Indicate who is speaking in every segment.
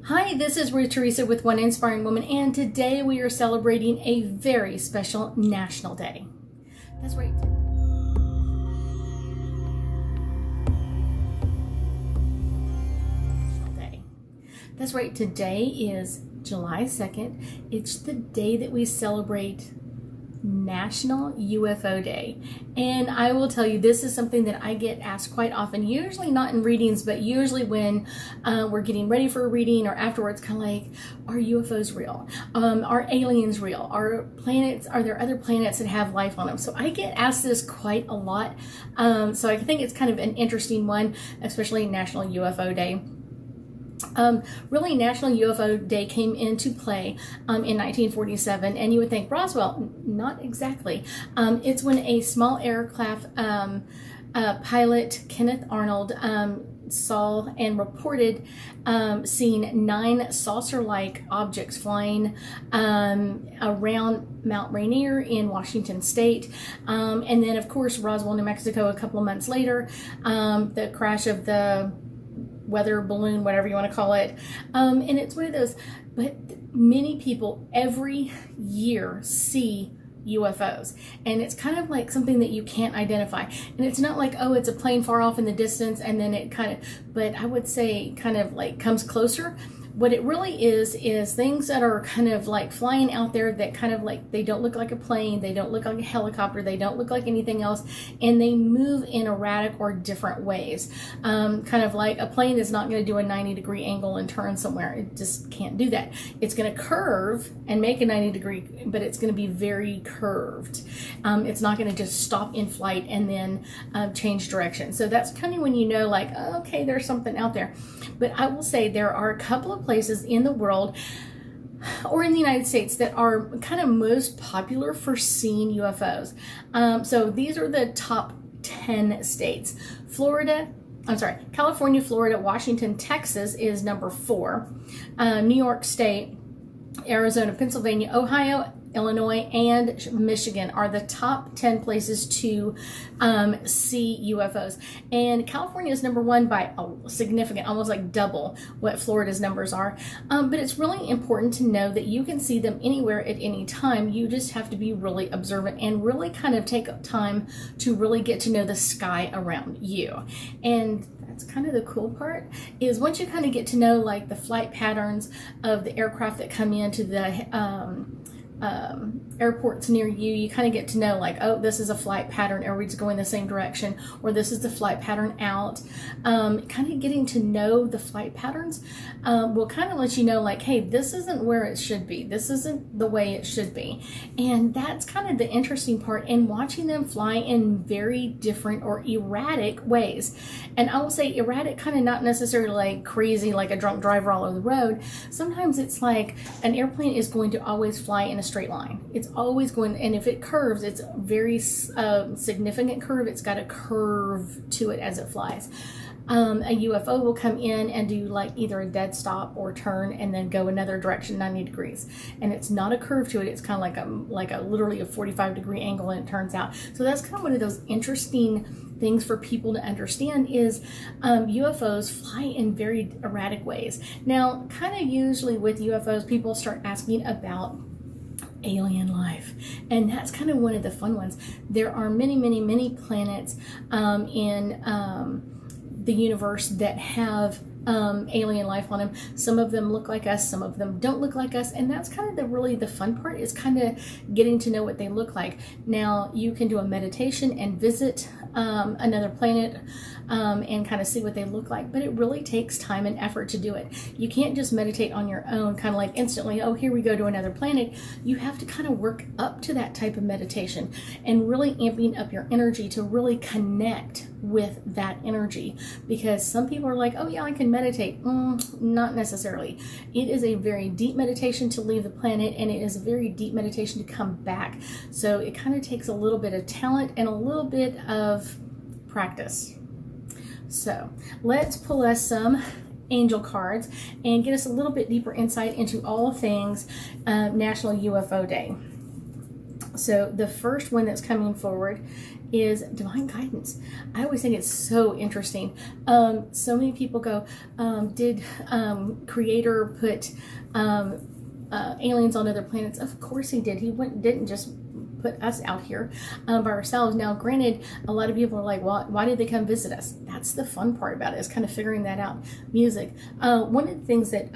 Speaker 1: Hi, this is Ruth Theresa with One Inspiring Woman, and today we are celebrating a very special national day. That's right. That's right. Today is July 2nd. It's the day that we celebrate National UFO Day. And I will tell you, this is something that I get asked quite often, usually not in readings, but usually when we're getting ready for a reading or afterwards, kind of like, are UFOs real? Are aliens real? Are there other planets that have life on them? So I get asked this quite a lot. So I think it's kind of an interesting one, especially National UFO Day. Really, National UFO Day came into play in 1947, and you would think Roswell. Not exactly. It's when a small aircraft pilot, Kenneth Arnold, saw and reported seeing 9 saucer-like objects flying around Mount Rainier in Washington State. And then, of course, Roswell, New Mexico, a couple of months later, the crash of the weather balloon, whatever you want to call it. And it's one of those, but many people every year see UFOs, and it's kind of like something that you can't identify. And it's not like, oh, it's a plane far off in the distance and then it kind of, but I would say kind of like comes closer. What it really is things that are kind of like flying out there that kind of like, they don't look like a plane, they don't look like a helicopter, they don't look like anything else, and they move in erratic or different ways. Kind of like a plane is not going to do a 90-degree angle and turn somewhere. It just can't do that. It's going to curve and make a 90-degree, but it's going to be very curved. It's not going to just stop in flight and then change direction. So that's kind of when you know, like, oh, okay, there's something out there. But I will say there are a couple of places in the world or in the United States that are kind of most popular for seeing UFOs. So these are the top 10 states. California, Florida, Washington, Texas is number 4. New York State, Arizona, Pennsylvania, Ohio, Illinois, and Michigan are the top 10 places to see UFOs. And California is number 1 by a significant, almost like double what Florida's numbers are. But it's really important to know that you can see them anywhere at any time. You just have to be really observant and really kind of take time to really get to know the sky around you. And that's kind of the cool part, is once you kind of get to know like the flight patterns of the aircraft that come into the airports near you, you kind of get to know like, oh, this is a flight pattern, everybody's going the same direction, or this is the flight pattern out. Kind of getting to know the flight patterns will kind of let you know like, hey, this isn't where it should be, this isn't the way it should be. And that's kind of the interesting part in watching them fly in very different or erratic ways. And I will say erratic, kind of not necessarily like crazy like a drunk driver all over the road. Sometimes it's like an airplane is going to always fly in a straight line. It's always going, and if it curves, it's a very significant curve. It's got a curve to it as it flies. A UFO will come in and do like either a dead stop or turn and then go another direction 90 degrees. And it's not a curve to it. It's kind of like a literally a 45-degree angle, and it turns out. So that's kind of one of those interesting things for people to understand is UFOs fly in very erratic ways. Now, kind of usually with UFOs, people start asking about alien life, and that's kind of one of the fun ones. There are many planets in the universe that have alien life on them. Some of them look like us, some of them don't look like us, and that's kind of the fun part, is kind of getting to know what they look like. Now you can do a meditation and visit another planet and kind of see what they look like, but it really takes time and effort to do it. You can't just meditate on your own kind of like instantly, oh, here we go to another planet. You have to kind of work up to that type of meditation and really amping up your energy to really connect with that energy, because some people are like, oh yeah, I can meditate. Not necessarily. It is a very deep meditation to leave the planet, and it is a very deep meditation to come back. So it kind of takes a little bit of talent and a little bit of practice. So let's pull us some angel cards and get us a little bit deeper insight into all things National UFO Day. So the first one that's coming forward is divine guidance. I always think it's so interesting. So many people go, did Creator put aliens on other planets? Of course he did. He didn't just put us out here by ourselves. Now, granted, a lot of people are like, well, why did they come visit us? That's the fun part about it, is kind of figuring that out. Music. One of the things that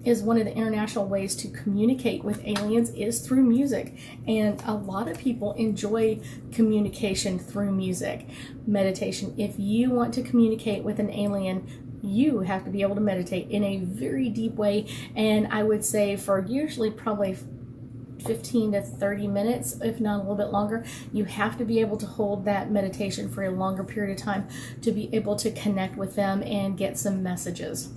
Speaker 1: is one of the international ways to communicate with aliens is through music. And a lot of people enjoy communication through music. Meditation. If you want to communicate with an alien, you have to be able to meditate in a very deep way. And I would say for usually probably 15 to 30 minutes, if not a little bit longer, you have to be able to hold that meditation for a longer period of time to be able to connect with them and get some messages.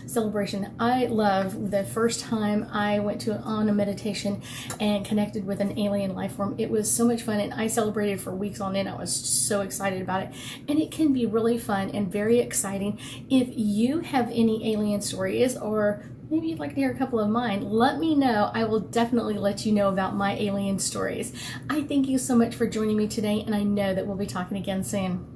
Speaker 1: Celebration. I love the first time I went on a meditation and connected with an alien life form. It was so much fun, and I celebrated for weeks on end. I was so excited about it, and it can be really fun and very exciting. If you have any alien stories, or maybe you'd like to hear a couple of mine, let me know. I will definitely let you know about my alien stories. I thank you so much for joining me today, and I know that we'll be talking again soon.